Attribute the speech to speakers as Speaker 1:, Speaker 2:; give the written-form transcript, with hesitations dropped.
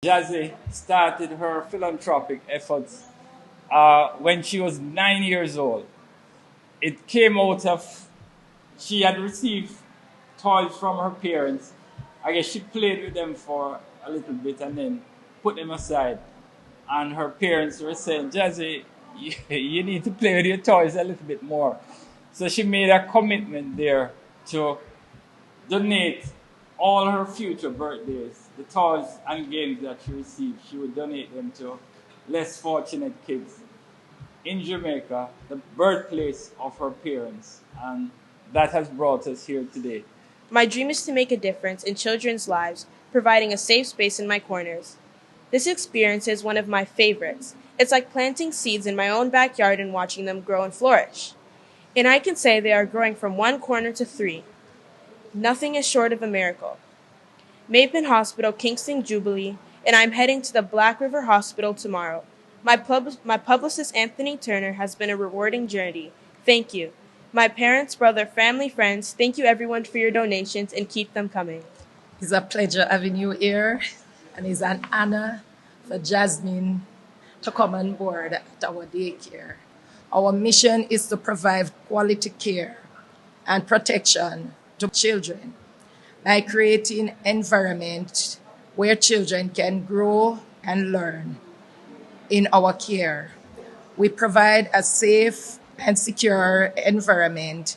Speaker 1: Jazzy started her philanthropic efforts when she was 9 years old. It came out of she had received toys from her parents. I guess she played with them for a little bit and then put them aside. And her parents were saying, Jazzy, you need to play with your toys a little bit more. So she made a commitment there to donate all her future birthdays, the toys and games that she received, she would donate them to less fortunate kids in Jamaica, the birthplace of her parents. And that has brought us here today.
Speaker 2: My dream is to make a difference in children's lives, providing a safe space in my corners. This experience is one of my favorites. It's like planting seeds in my own backyard and watching them grow and flourish. And I can say they are growing from one corner to three. Nothing is short of a miracle. Mapen Hospital, Kingston Jubilee, and I'm heading to the Black River Hospital tomorrow. My publicist, Anthony Turner, has been a rewarding journey. Thank you. My parents, brother, family, friends, thank you everyone for your donations and keep them coming.
Speaker 3: It's a pleasure having you here, and it's an honor for Jasmine to come on board at our daycare. Our mission is to provide quality care and protection to children by creating an environment where children can grow and learn in our care. We provide a safe and secure environment